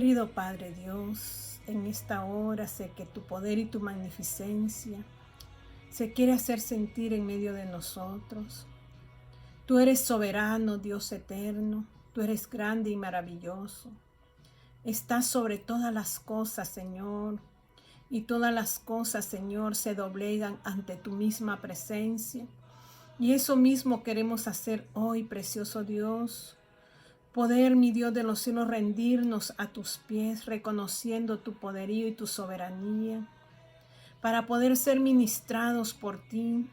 Querido Padre Dios, en esta hora sé que tu poder y tu magnificencia se quiere hacer sentir en medio de nosotros. Tú eres soberano, Dios eterno, tú eres grande y maravilloso. Estás sobre todas las cosas, Señor, y todas las cosas, Señor, se doblegan ante tu misma presencia. Y eso mismo queremos hacer hoy, precioso Dios. Poder, mi Dios de los cielos, rendirnos a tus pies, reconociendo tu poderío y tu soberanía, para poder ser ministrados por ti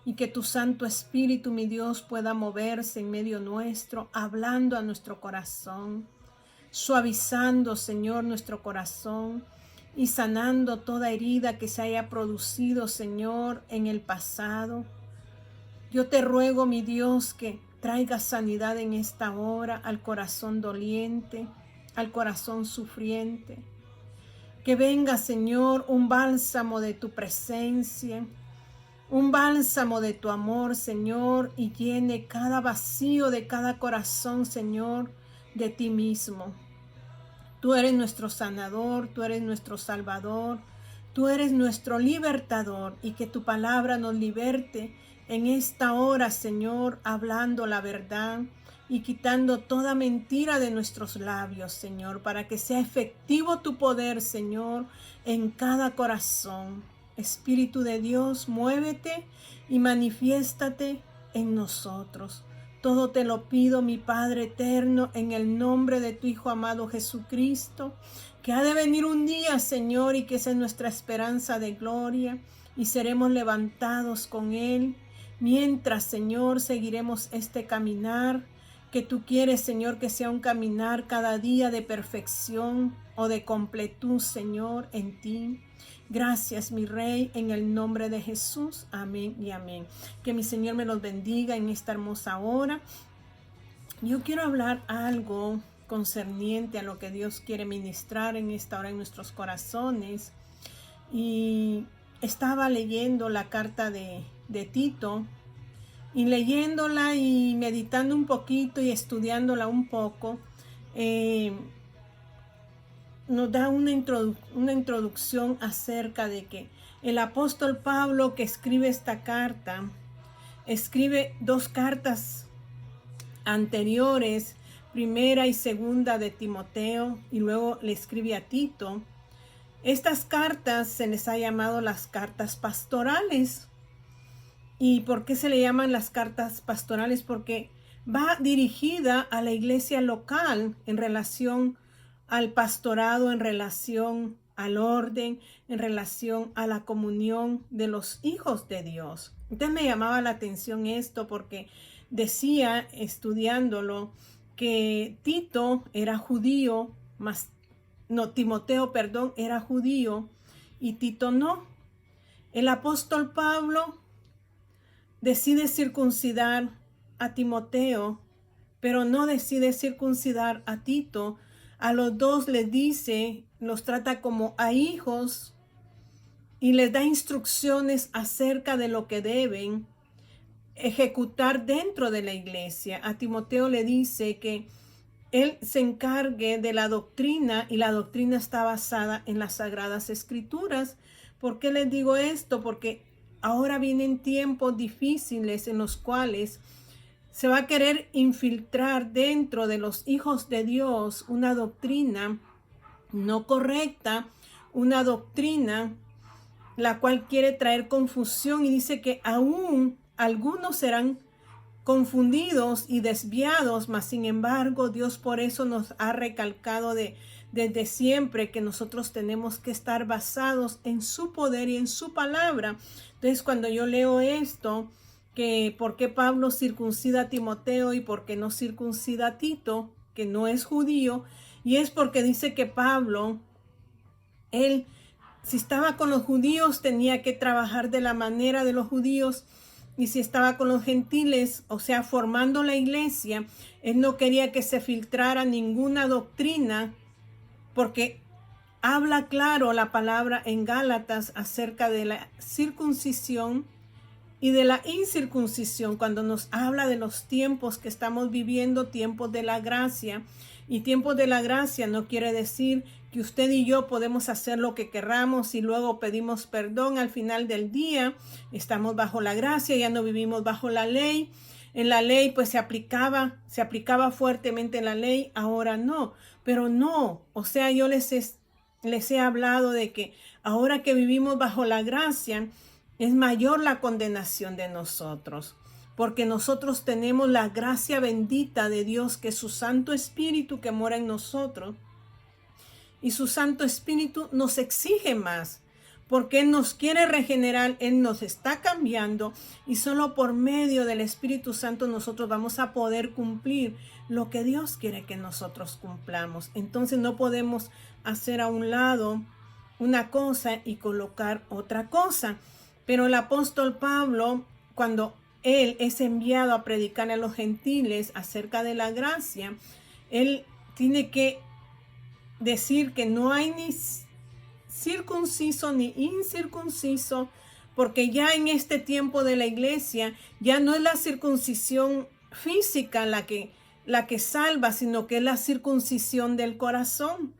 y que tu Santo Espíritu, mi Dios, pueda moverse en medio nuestro, hablando a nuestro corazón, suavizando, Señor, nuestro corazón y sanando toda herida que se haya producido, Señor, en el pasado. Yo te ruego, mi Dios, que traiga sanidad en esta hora al corazón doliente, al corazón sufriente. Que venga, Señor, un bálsamo de tu presencia, un bálsamo de tu amor, Señor, y llene cada vacío de cada corazón, Señor, de ti mismo. Tú eres nuestro sanador, tú eres nuestro salvador, tú eres nuestro libertador, y que tu palabra nos liberte en esta hora, Señor, hablando la verdad y quitando toda mentira de nuestros labios, Señor, para que sea efectivo tu poder, Señor, en cada corazón. Espíritu de Dios, muévete y manifiéstate en nosotros. Todo te lo pido, mi Padre eterno, en el nombre de tu Hijo amado Jesucristo, que ha de venir un día, Señor, y que esa es nuestra esperanza de gloria, y seremos levantados con Él. Mientras, Señor, seguiremos este caminar que tú quieres, Señor, que sea un caminar cada día de perfección o de completud, Señor, en ti. Gracias, mi Rey, en el nombre de Jesús. Amén y amén. Que mi Señor me los bendiga en esta hermosa hora. Yo quiero hablar algo concerniente a lo que Dios quiere ministrar en esta hora en nuestros corazones. Y estaba leyendo la carta de Tito, y leyéndola y meditando un poquito y estudiándola un poco, nos da una introducción acerca de que el apóstol Pablo, que escribe esta carta, escribe dos cartas anteriores, primera y segunda de Timoteo, y luego le escribe a Tito. Estas cartas se les ha llamado las cartas pastorales. ¿Y por qué se le llaman las cartas pastorales? Porque va dirigida a la iglesia local en relación al pastorado, en relación al orden, en relación a la comunión de los hijos de Dios. Entonces me llamaba la atención esto porque decía, estudiándolo, que Tito era judío, Timoteo, perdón, era judío y Tito no. El apóstol Pablo decide circuncidar a Timoteo, pero no decide circuncidar a Tito. A los dos les dice, los trata como a hijos y les da instrucciones acerca de lo que deben ejecutar dentro de la iglesia. A Timoteo le dice que él se encargue de la doctrina, y la doctrina está basada en las Sagradas Escrituras. ¿Por qué les digo esto? Porque ahora vienen tiempos difíciles en los cuales se va a querer infiltrar dentro de los hijos de Dios una doctrina no correcta, una doctrina la cual quiere traer confusión, y dice que aún algunos serán confundidos y desviados, mas sin embargo Dios por eso nos ha recalcado desde siempre que nosotros tenemos que estar basados en su poder y en su palabra. Entonces, cuando yo leo esto, que por qué Pablo circuncida a Timoteo y por qué no circuncida a Tito, que no es judío, y es porque dice que Pablo, él, si estaba con los judíos, tenía que trabajar de la manera de los judíos, y si estaba con los gentiles, o sea, formando la iglesia, él no quería que se filtrara ninguna doctrina, porque habla claro la palabra en Gálatas acerca de la circuncisión y de la incircuncisión, cuando nos habla de los tiempos que estamos viviendo, tiempos de la gracia, Y tiempos de la gracia no quiere decir que usted y yo podemos hacer lo que querramos y luego pedimos perdón al final del día. Estamos bajo la gracia, ya no vivimos bajo la ley. En la ley pues se aplicaba fuertemente la ley, ahora no. Pero no, o sea, yo les he hablado de que ahora que vivimos bajo la gracia, es mayor la condenación de nosotros, porque nosotros tenemos la gracia bendita de Dios, que es su Santo Espíritu que mora en nosotros. Y su Santo Espíritu nos exige más, porque Él nos quiere regenerar, Él nos está cambiando, y solo por medio del Espíritu Santo nosotros vamos a poder cumplir lo que Dios quiere que nosotros cumplamos. Entonces no podemos hacer a un lado una cosa y colocar otra cosa. Pero el apóstol Pablo, cuando él es enviado a predicar a los gentiles acerca de la gracia, él tiene que decir que no hay ni circunciso ni incircunciso, porque ya en este tiempo de la iglesia ya no es la circuncisión física la que salva, sino que es la circuncisión del corazón.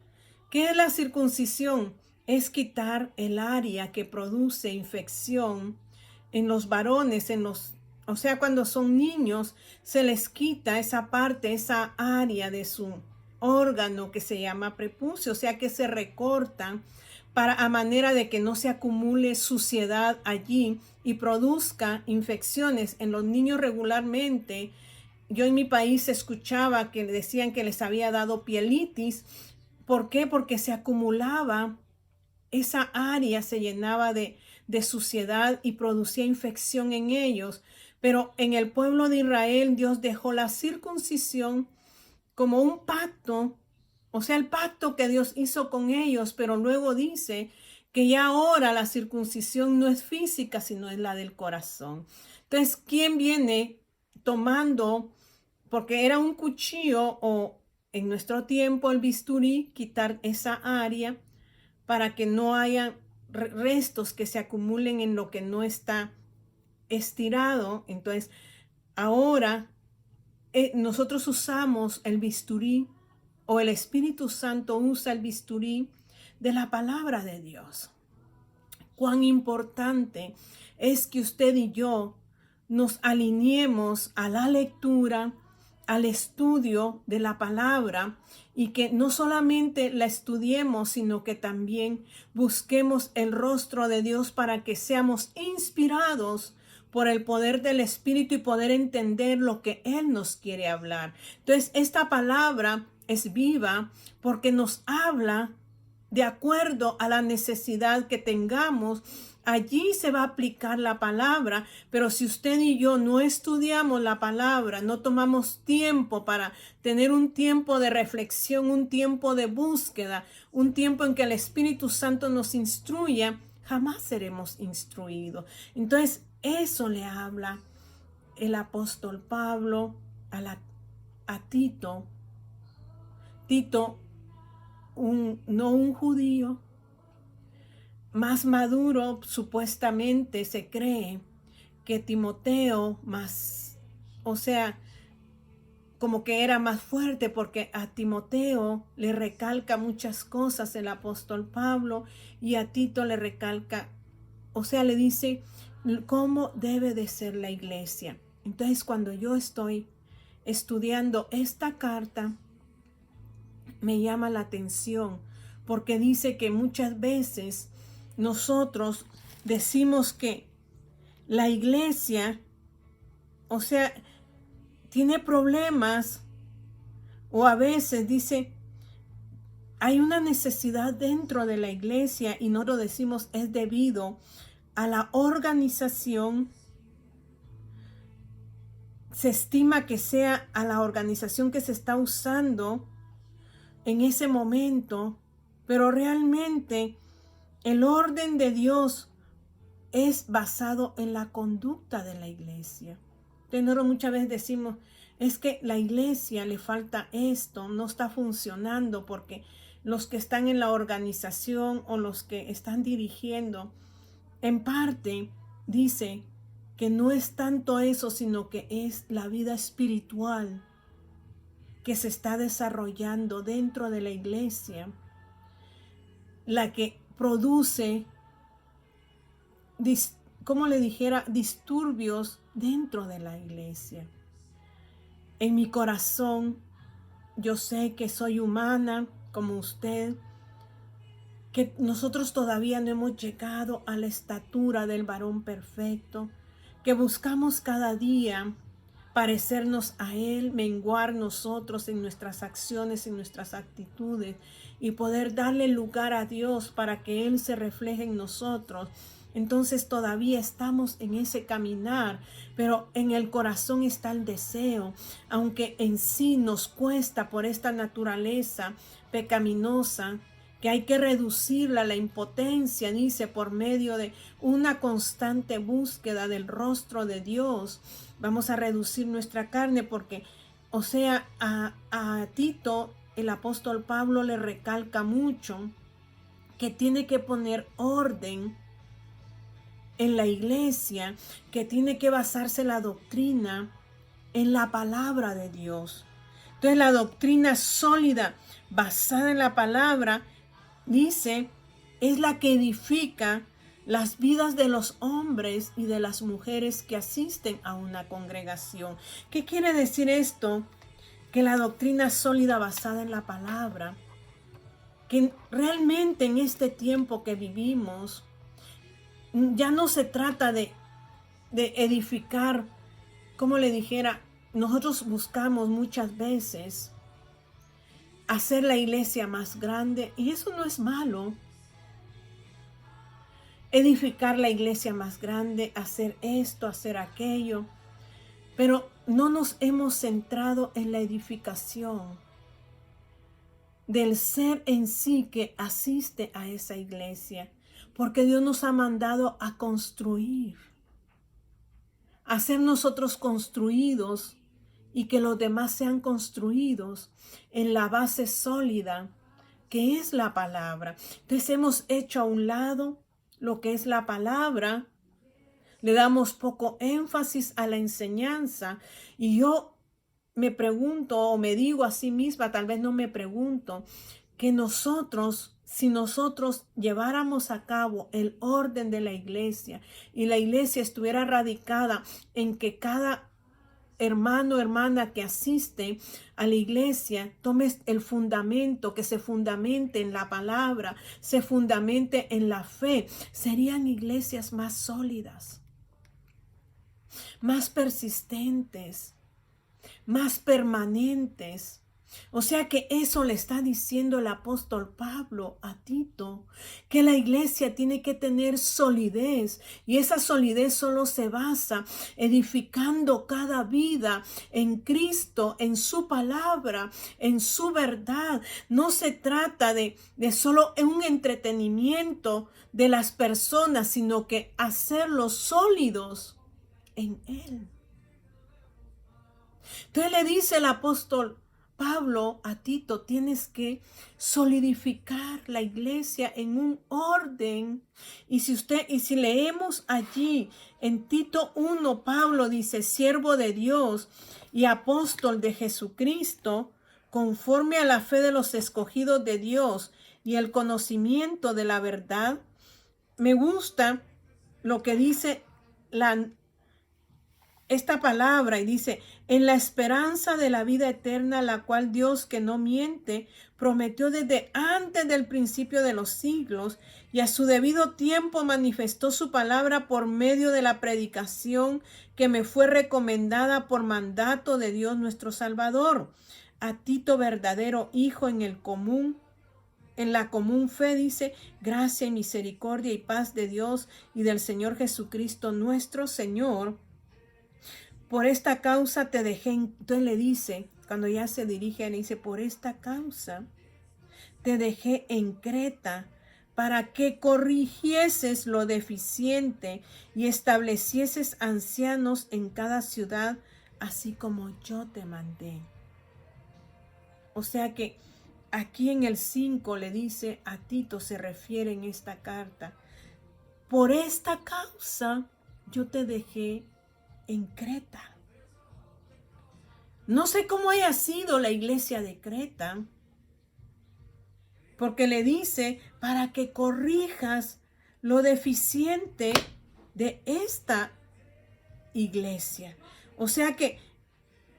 ¿Qué es la circuncisión? Es quitar el área que produce infección en los varones, o sea, cuando son niños, se les quita esa parte, esa área de su órgano que se llama prepucio, o sea, que se recortan a manera de que no se acumule suciedad allí y produzca infecciones. En los niños regularmente, yo en mi país escuchaba que decían que les había dado pielitis. ¿Por qué? Porque se acumulaba, esa área se llenaba de suciedad y producía infección en ellos. Pero en el pueblo de Israel, Dios dejó la circuncisión como un pacto, o sea, el pacto que Dios hizo con ellos, pero luego dice que ya ahora la circuncisión no es física, sino es la del corazón. Entonces, ¿quién viene tomando? Porque era un cuchillo o en nuestro tiempo el bisturí, quitar esa área para que no haya restos que se acumulen en lo que no está estirado. Entonces, ahora nosotros usamos el bisturí, o el Espíritu Santo usa el bisturí de la palabra de Dios. Cuán importante es que usted y yo nos alineemos a la lectura, al estudio de la palabra, y que no solamente la estudiemos, sino que también busquemos el rostro de Dios para que seamos inspirados por el poder del Espíritu y poder entender lo que Él nos quiere hablar. Entonces, esta palabra es viva porque nos habla de acuerdo a la necesidad que tengamos. Allí se va a aplicar la palabra, pero si usted y yo no estudiamos la palabra, no tomamos tiempo para tener un tiempo de reflexión, un tiempo de búsqueda, un tiempo en que el Espíritu Santo nos instruya, jamás seremos instruidos. Entonces, eso le habla el apóstol Pablo a Tito. Tito, no un judío, más maduro, supuestamente se cree que Timoteo más, o sea, como que era más fuerte, porque a Timoteo le recalca muchas cosas el apóstol Pablo, y a Tito le recalca, o sea, le dice cómo debe de ser la iglesia. Entonces, cuando yo estoy estudiando esta carta, me llama la atención, porque dice que muchas veces nosotros decimos que la iglesia, o sea, tiene problemas, o a veces dice, hay una necesidad dentro de la iglesia, y nosotros decimos es debido a la organización. Se estima que sea a la organización que se está usando en ese momento, pero realmente el orden de Dios es basado en la conducta de la iglesia. Entonces nosotros muchas veces decimos, es que la iglesia le falta esto, no está funcionando, porque los que están en la organización o los que están dirigiendo, en parte dice que no es tanto eso, sino que es la vida espiritual que se está desarrollando dentro de la iglesia, la que produce, como le dijera, disturbios dentro de la iglesia. En mi corazón, yo sé que soy humana como usted, que nosotros todavía no hemos llegado a la estatura del varón perfecto, que buscamos cada día parecernos a Él, menguar nosotros en nuestras acciones, en nuestras actitudes y poder darle lugar a Dios para que Él se refleje en nosotros. Entonces todavía estamos en ese caminar, pero en el corazón está el deseo, aunque en sí nos cuesta por esta naturaleza pecaminosa, que hay que reducirla, la impotencia, dice, por medio de una constante búsqueda del rostro de Dios. Vamos a reducir nuestra carne porque, o sea, a Tito, el apóstol Pablo le recalca mucho que tiene que poner orden en la iglesia, que tiene que basarse la doctrina en la palabra de Dios. Entonces la doctrina sólida basada en la palabra, dice, es la que edifica las vidas de los hombres y de las mujeres que asisten a una congregación. ¿Qué quiere decir esto? Que la doctrina sólida basada en la palabra, que realmente en este tiempo que vivimos, ya no se trata de edificar, como le dijera, nosotros buscamos muchas veces hacer la iglesia más grande, y eso no es malo. Edificar la iglesia más grande, hacer esto, hacer aquello, pero no nos hemos centrado en la edificación del ser en sí que asiste a esa iglesia, porque Dios nos ha mandado a construir, a ser nosotros construidos y que los demás sean construidos en la base sólida que es la palabra. Entonces hemos hecho a un lado lo que es la palabra, le damos poco énfasis a la enseñanza, y yo me pregunto o me digo a sí misma, tal vez no me pregunto, que nosotros, si nosotros lleváramos a cabo el orden de la iglesia y la iglesia estuviera radicada en que cada hermano, hermana que asiste a la iglesia, tome el fundamento, que se fundamente en la palabra, se fundamente en la fe, serían iglesias más sólidas, más persistentes, más permanentes. O sea que eso le está diciendo el apóstol Pablo a Tito, que la iglesia tiene que tener solidez, y esa solidez solo se basa edificando cada vida en Cristo, en su palabra, en su verdad. No se trata de solo un entretenimiento de las personas, sino que hacerlos sólidos en Él. Entonces le dice el apóstol Pablo a Tito, tienes que solidificar la iglesia en un orden. Y si leemos allí en Tito 1, Pablo dice, siervo de Dios y apóstol de Jesucristo, conforme a la fe de los escogidos de Dios y el conocimiento de la verdad. Me gusta lo que dice esta palabra, y dice, en la esperanza de la vida eterna, la cual Dios, que no miente, prometió desde antes del principio de los siglos, y a su debido tiempo manifestó su palabra por medio de la predicación que me fue recomendada por mandato de Dios nuestro Salvador. A Tito, verdadero hijo en la común fe, dice, gracia y misericordia y paz de Dios y del Señor Jesucristo nuestro Señor. Por esta causa te dejé, entonces le dice, cuando ya se dirige, le dice, por esta causa te dejé en Creta, para que corrigieses lo deficiente y establecieses ancianos en cada ciudad, así como yo te mandé. O sea que aquí en el 5 le dice a Tito, se refiere en esta carta, por esta causa yo te dejé en Creta. No sé cómo haya sido la iglesia de Creta, porque le dice para que corrijas lo deficiente de esta iglesia. O sea que,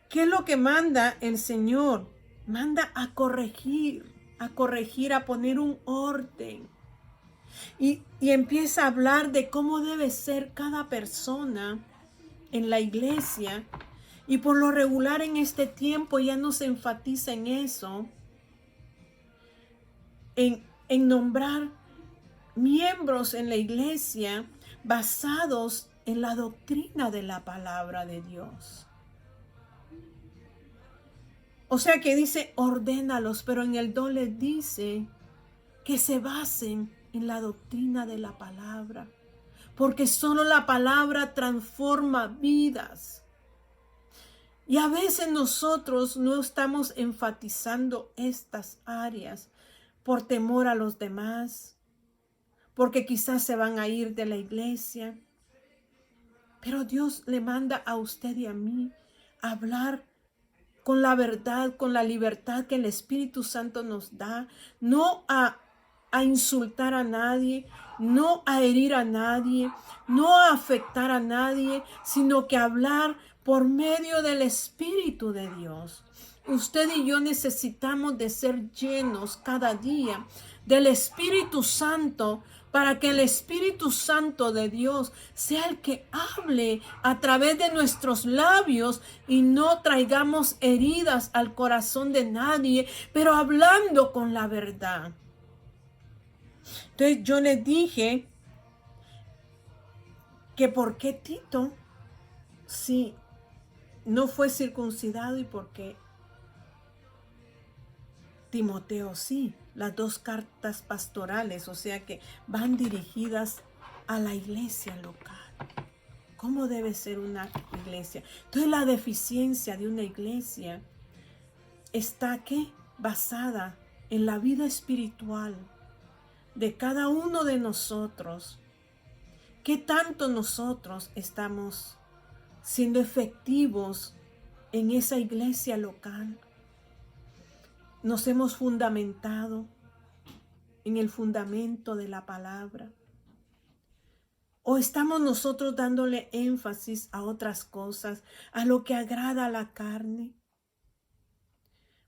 ¿qué es lo que manda el Señor? Manda a corregir, a poner un orden. Y empieza a hablar de cómo debe ser cada persona en la iglesia. Y por lo regular en este tiempo ya no se enfatiza en eso, en nombrar miembros en la iglesia basados en la doctrina de la palabra de Dios. O sea que dice, ordénalos, pero en el 2 les dice que se basen en la doctrina de la palabra, porque solo la palabra transforma vidas. Y a veces nosotros no estamos enfatizando estas áreas por temor a los demás, porque quizás se van a ir de la iglesia. Pero Dios le manda a usted y a mí a hablar con la verdad, con la libertad que el Espíritu Santo nos da, no a insultar a nadie, no a herir a nadie, no a afectar a nadie, sino que hablar por medio del Espíritu de Dios. Usted y yo necesitamos de ser llenos cada día del Espíritu Santo, para que el Espíritu Santo de Dios sea el que hable a través de nuestros labios y no traigamos heridas al corazón de nadie, pero hablando con la verdad. Entonces yo les dije que por qué Tito sí no fue circuncidado y por qué Timoteo sí. Las dos cartas pastorales, o sea que van dirigidas a la iglesia local. ¿Cómo debe ser una iglesia? Entonces la deficiencia de una iglesia está aquí basada en la vida espiritual de cada uno de nosotros. ¿Qué tanto nosotros estamos siendo efectivos en esa iglesia local? Nos hemos fundamentado en el fundamento de la palabra. ¿O estamos nosotros dándole énfasis a otras cosas, a lo que agrada a la carne?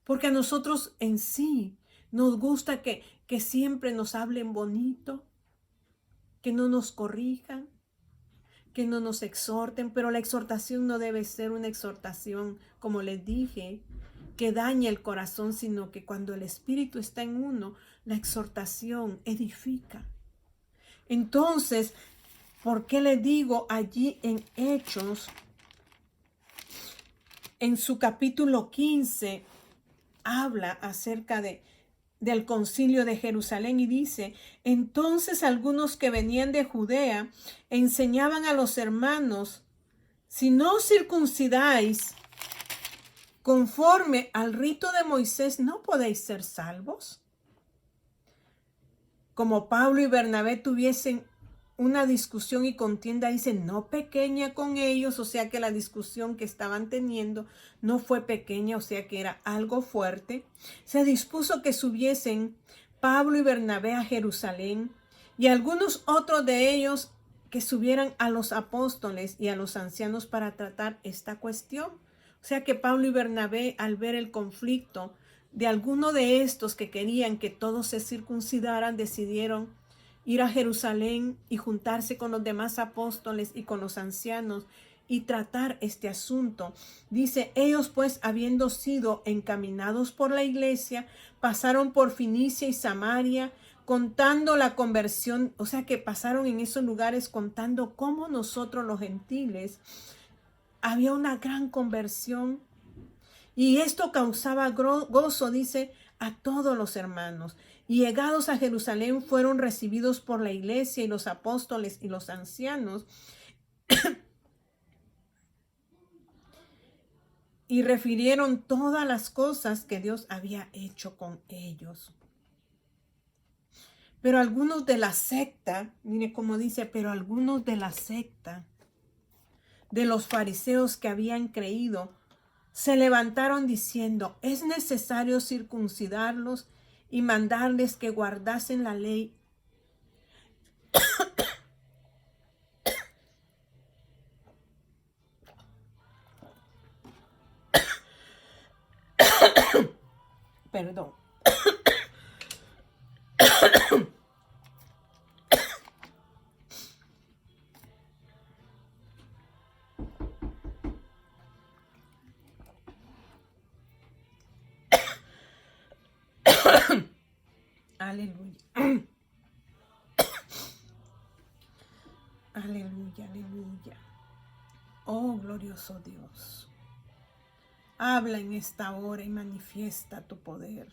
Porque a nosotros en sí nos gusta que siempre nos hablen bonito, que no nos corrijan, que no nos exhorten, pero la exhortación no debe ser una exhortación, como les dije, que dañe el corazón, sino que cuando el Espíritu está en uno, la exhortación edifica. Entonces, ¿por qué le digo allí en Hechos, en su capítulo 15, habla acerca del concilio de Jerusalén y dice, entonces algunos que venían de Judea enseñaban a los hermanos, si no circuncidáis conforme al rito de Moisés, ¿no podéis ser salvos? Como Pablo y Bernabé tuviesen una discusión y contienda, dice, no pequeña con ellos, o sea que la discusión que estaban teniendo no fue pequeña, o sea que era algo fuerte. Se dispuso que subiesen Pablo y Bernabé a Jerusalén y algunos otros de ellos que subieran a los apóstoles y a los ancianos para tratar esta cuestión. O sea que Pablo y Bernabé, al ver el conflicto de alguno de estos que querían que todos se circuncidaran, decidieron ir a Jerusalén y juntarse con los demás apóstoles y con los ancianos y tratar este asunto. Dice, ellos pues, habiendo sido encaminados por la iglesia, pasaron por Fenicia y Samaria, contando la conversión, o sea que pasaron en esos lugares contando cómo nosotros los gentiles había una gran conversión y esto causaba gozo, dice, a todos los hermanos. Y llegados a Jerusalén fueron recibidos por la iglesia y los apóstoles y los ancianos y refirieron todas las cosas que Dios había hecho con ellos. Pero algunos de la secta, mire cómo dice, pero algunos de la secta de los fariseos que habían creído se levantaron diciendo, es necesario circuncidarlos y mandarles que guardasen la ley. Perdón. Aleluya. Aleluya, aleluya. Oh, glorioso Dios. Habla en esta hora y manifiesta tu poder.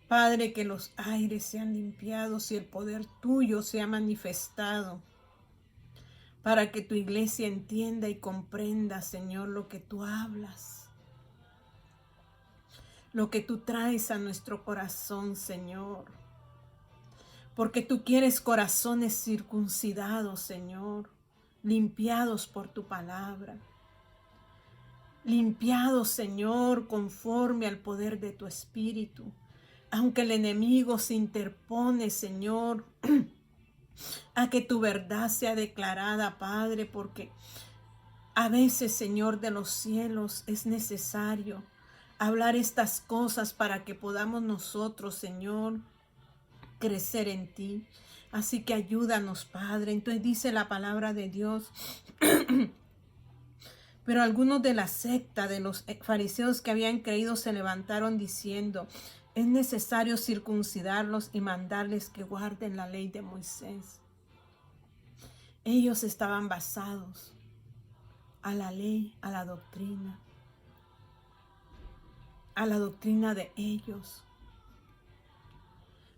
Padre, que los aires sean limpiados y el poder tuyo sea manifestado, para que tu iglesia entienda y comprenda, Señor, lo que tú hablas, lo que tú traes a nuestro corazón, Señor. Porque tú quieres corazones circuncidados, Señor, limpiados por tu palabra. Limpiados, Señor, conforme al poder de tu Espíritu. Aunque el enemigo se interpone, Señor, a que tu verdad sea declarada, Padre, porque a veces, Señor de los cielos, es necesario hablar estas cosas para que podamos nosotros, Señor, crecer en ti. Así que ayúdanos, Padre. Entonces dice la palabra de Dios. Pero algunos de la secta de los fariseos que habían creído se levantaron diciendo, es necesario circuncidarlos y mandarles que guarden la ley de Moisés. Ellos estaban basados a la ley, a la doctrina de ellos.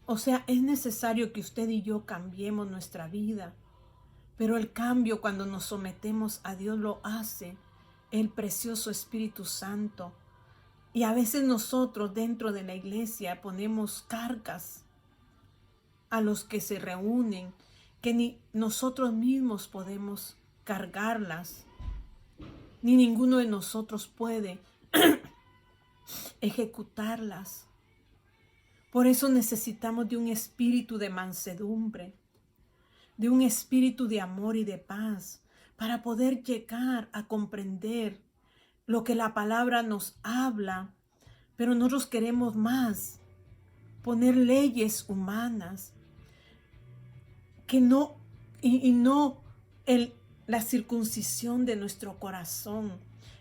O sea, es necesario que usted y yo cambiemos nuestra vida, pero el cambio cuando nos sometemos a Dios lo hace el precioso Espíritu Santo. Y a veces nosotros dentro de la iglesia ponemos cargas a los que se reúnen, que ni nosotros mismos podemos cargarlas, ni ninguno de nosotros puede ejecutarlas. Por eso necesitamos de un espíritu de mansedumbre, de un espíritu de amor y de paz, para poder llegar a comprender lo que la palabra nos habla. Pero nosotros queremos más, poner leyes humanas, que no, y no la circuncisión de nuestro corazón.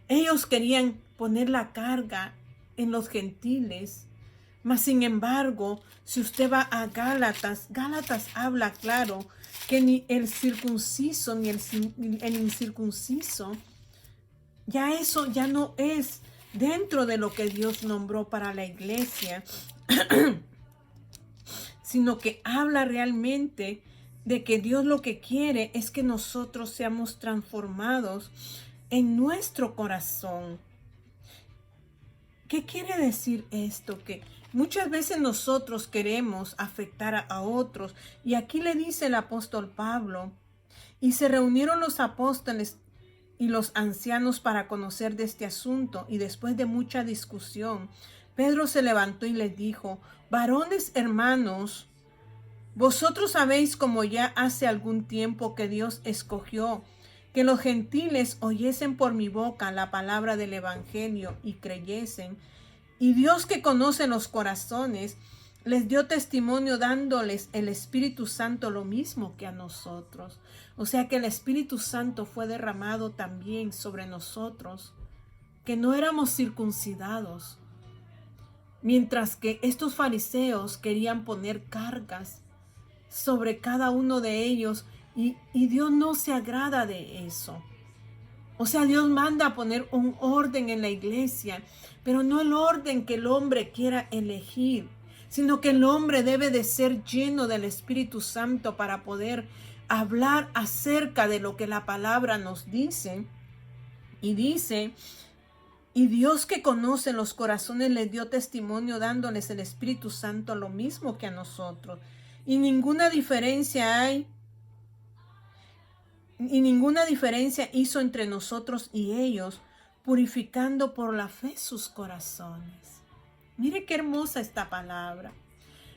Ellos querían poner la carga en los gentiles, mas sin embargo, si usted va a Gálatas habla claro que ni el circunciso ni el incircunciso, ya eso ya no es dentro de lo que Dios nombró para la iglesia, sino que habla realmente de que Dios lo que quiere es que nosotros seamos transformados en nuestro corazón. ¿Qué quiere decir esto? Que muchas veces nosotros queremos afectar a otros. Y aquí le dice el apóstol Pablo, y se reunieron los apóstoles y los ancianos para conocer de este asunto, y después de mucha discusión, Pedro se levantó y les dijo, varones hermanos, vosotros sabéis como ya hace algún tiempo que Dios escogió que los gentiles oyesen por mi boca la palabra del evangelio y creyesen, y Dios que conoce los corazones les dio testimonio dándoles el Espíritu Santo lo mismo que a nosotros. O sea que el Espíritu Santo fue derramado también sobre nosotros, que no éramos circuncidados, mientras que estos fariseos querían poner cargas sobre cada uno de ellos, y Dios no se agrada de eso. O sea, Dios manda a poner un orden en la iglesia, pero no el orden que el hombre quiera elegir, sino que el hombre debe de ser lleno del Espíritu Santo para poder hablar acerca de lo que la palabra nos dice. Y dice, y Dios que conoce los corazones les dio testimonio dándoles el Espíritu Santo lo mismo que a nosotros. Y ninguna diferencia hizo entre nosotros y ellos, purificando por la fe sus corazones. Mire qué hermosa esta palabra.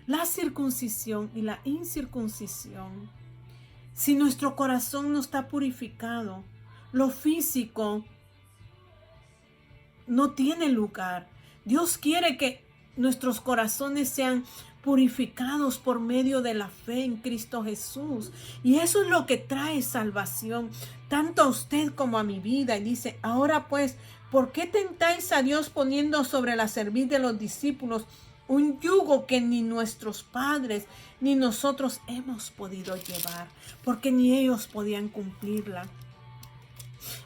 La circuncisión y la incircuncisión. Si nuestro corazón no está purificado, lo físico no tiene lugar. Dios quiere que nuestros corazones sean purificados por medio de la fe en Cristo Jesús. Y eso es lo que trae salvación, tanto a usted como a mi vida. Y dice, ahora pues, ¿por qué tentáis a Dios poniendo sobre la cerviz de los discípulos un yugo que ni nuestros padres ni nosotros hemos podido llevar? Porque ni ellos podían cumplirla.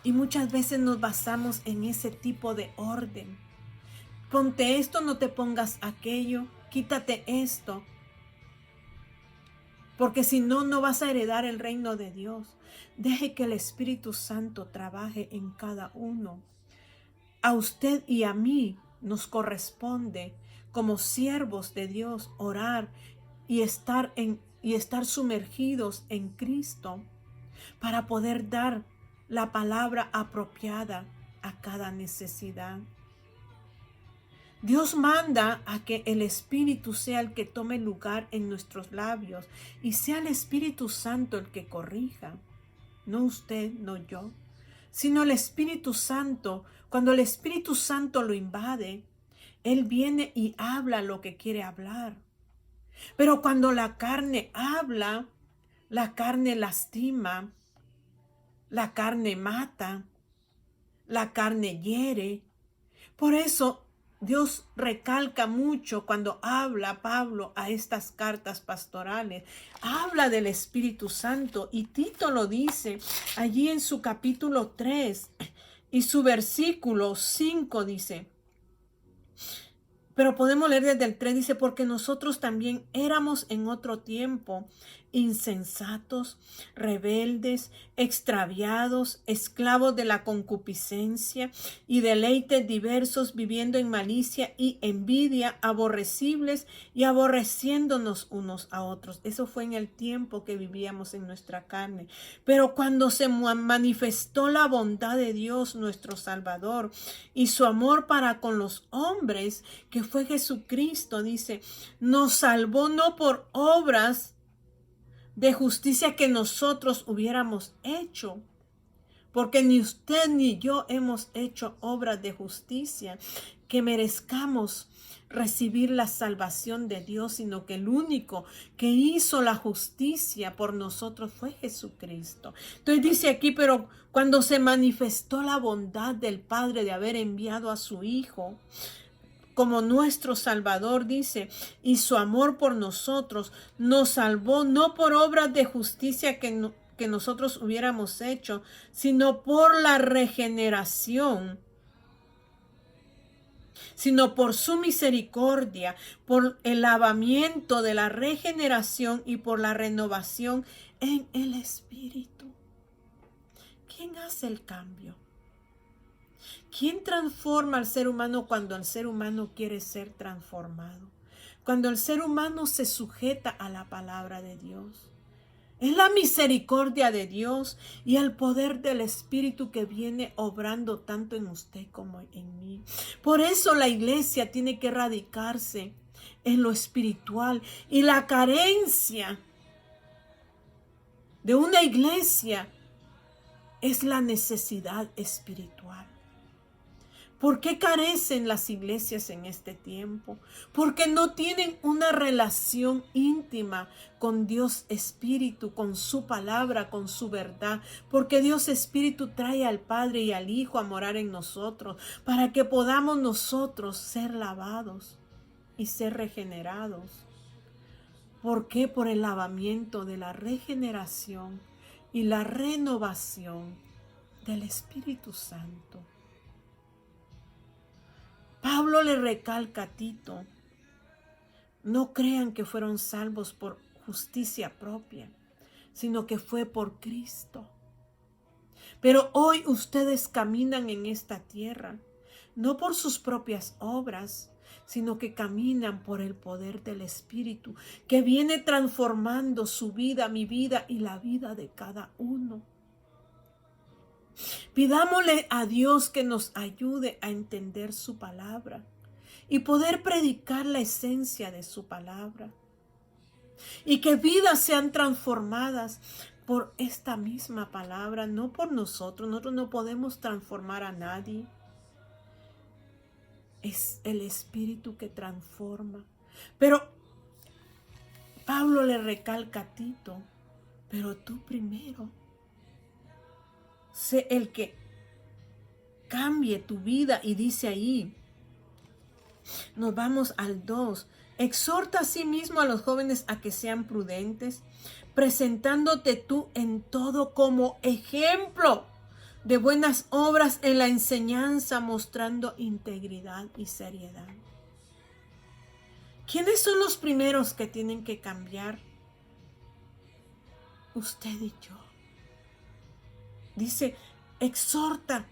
Y muchas veces nos basamos en ese tipo de orden. Ponte esto, no te pongas aquello, quítate esto. Porque si no, no vas a heredar el reino de Dios. Deje que el Espíritu Santo trabaje en cada uno. A usted y a mí nos corresponde, como siervos de Dios, orar y estar sumergidos en Cristo para poder dar la palabra apropiada a cada necesidad. Dios manda a que el Espíritu sea el que tome lugar en nuestros labios y sea el Espíritu Santo el que corrija. No usted, no yo, sino el Espíritu Santo. Cuando el Espíritu Santo lo invade, Él viene y habla lo que quiere hablar. Pero cuando la carne habla, la carne lastima, la carne mata, la carne hiere. Por eso Dios recalca mucho cuando habla Pablo a estas cartas pastorales. Habla del Espíritu Santo y Tito lo dice allí en su capítulo 3 y su versículo 5 dice. Pero podemos leer desde el 3, dice, porque nosotros también éramos en otro tiempo insensatos, rebeldes, extraviados, esclavos de la concupiscencia y deleites diversos, viviendo en malicia y envidia, aborrecibles y aborreciéndonos unos a otros. Eso fue en el tiempo que vivíamos en nuestra carne. Pero cuando se manifestó la bondad de Dios, nuestro Salvador, y su amor para con los hombres, que fue Jesucristo, dice, nos salvó no por obras de justicia que nosotros hubiéramos hecho, porque ni usted ni yo hemos hecho obras de justicia que merezcamos recibir la salvación de Dios, sino que el único que hizo la justicia por nosotros fue Jesucristo. Entonces dice aquí, pero cuando se manifestó la bondad del Padre de haber enviado a su Hijo como nuestro Salvador, dice, y su amor por nosotros nos salvó no por obras de justicia que nosotros hubiéramos hecho, sino por la regeneración, sino por su misericordia, por el lavamiento de la regeneración y por la renovación en el Espíritu. ¿Quién hace el cambio? ¿Quién transforma al ser humano cuando el ser humano quiere ser transformado? Cuando el ser humano se sujeta a la palabra de Dios. Es la misericordia de Dios y el poder del Espíritu que viene obrando tanto en usted como en mí. Por eso la iglesia tiene que radicarse en lo espiritual, y la carencia de una iglesia es la necesidad espiritual. ¿Por qué carecen las iglesias en este tiempo? Porque no tienen una relación íntima con Dios Espíritu, con su palabra, con su verdad. Porque Dios Espíritu trae al Padre y al Hijo a morar en nosotros, para que podamos nosotros ser lavados y ser regenerados. ¿Por qué? Por el lavamiento de la regeneración y la renovación del Espíritu Santo. Pablo le recalca a Tito, no crean que fueron salvos por justicia propia, sino que fue por Cristo. Pero hoy ustedes caminan en esta tierra, no por sus propias obras, sino que caminan por el poder del Espíritu, que viene transformando su vida, mi vida y la vida de cada uno. Pidámosle a Dios que nos ayude a entender su palabra y poder predicar la esencia de su palabra. Y que vidas sean transformadas por esta misma palabra, no por nosotros. Nosotros no podemos transformar a nadie. Es el Espíritu que transforma. Pero Pablo le recalca a Tito, pero tú primero, sé el que cambie tu vida. Y dice ahí, nos vamos al 2. Exhorta a sí mismo a los jóvenes a que sean prudentes, presentándote tú en todo como ejemplo de buenas obras en la enseñanza, mostrando integridad y seriedad. ¿Quiénes son los primeros que tienen que cambiar? Usted y yo. Dice, exhorta,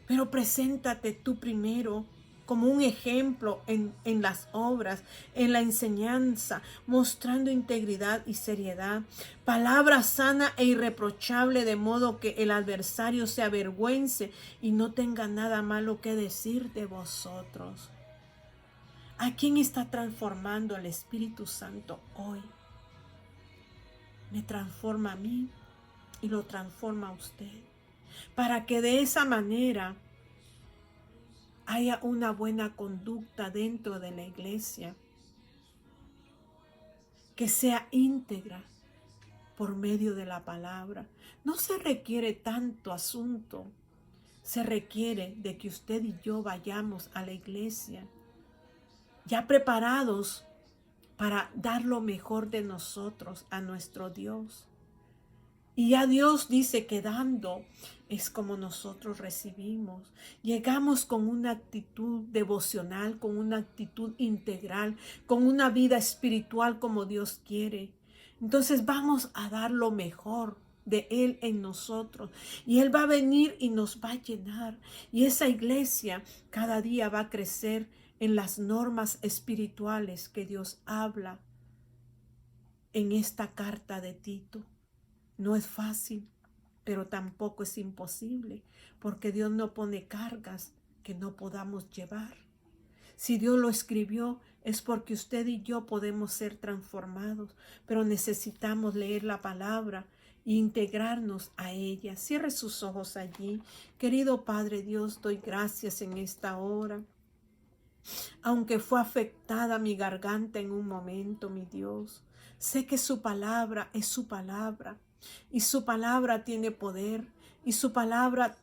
pero preséntate tú primero como un ejemplo en las obras, en la enseñanza, mostrando integridad y seriedad. Palabra sana e irreprochable, de modo que el adversario se avergüence y no tenga nada malo que decir de vosotros. ¿A quién está transformando el Espíritu Santo hoy? Me transforma a mí y lo transforma a usted, para que de esa manera haya una buena conducta dentro de la iglesia, que sea íntegra por medio de la palabra. No se requiere tanto asunto, se requiere de que usted y yo vayamos a la iglesia ya preparados para dar lo mejor de nosotros a nuestro Dios. Y ya Dios dice que dando es como nosotros recibimos. Llegamos con una actitud devocional, con una actitud integral, con una vida espiritual como Dios quiere. Entonces vamos a dar lo mejor de Él en nosotros. Y Él va a venir y nos va a llenar. Y esa iglesia cada día va a crecer en las normas espirituales que Dios habla en esta carta de Tito. No es fácil, pero tampoco es imposible, porque Dios no pone cargas que no podamos llevar. Si Dios lo escribió, es porque usted y yo podemos ser transformados, pero necesitamos leer la palabra e integrarnos a ella. Cierre sus ojos allí. Querido Padre Dios, doy gracias en esta hora. Aunque fue afectada mi garganta en un momento, mi Dios, sé que su palabra es su palabra. Y su palabra tiene poder, y su palabra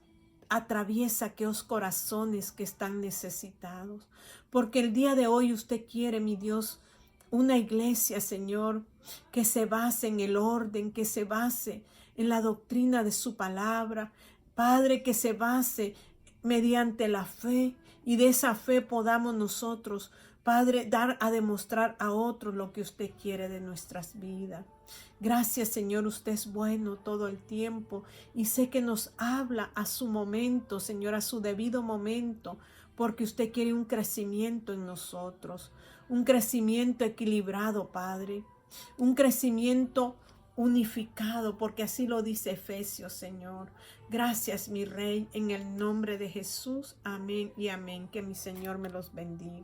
atraviesa aquellos corazones que están necesitados. Porque el día de hoy usted quiere, mi Dios, una iglesia, Señor, que se base en el orden, que se base en la doctrina de su palabra. Padre, que se base mediante la fe, y de esa fe podamos nosotros, Padre, dar a demostrar a otros lo que usted quiere de nuestras vidas. Gracias, Señor, usted es bueno todo el tiempo y sé que nos habla a su momento, Señor, a su debido momento, porque usted quiere un crecimiento en nosotros, un crecimiento equilibrado, Padre, un crecimiento unificado, porque así lo dice Efesios, Señor. Gracias, mi Rey, en el nombre de Jesús. Amén y amén. Que mi Señor me los bendiga.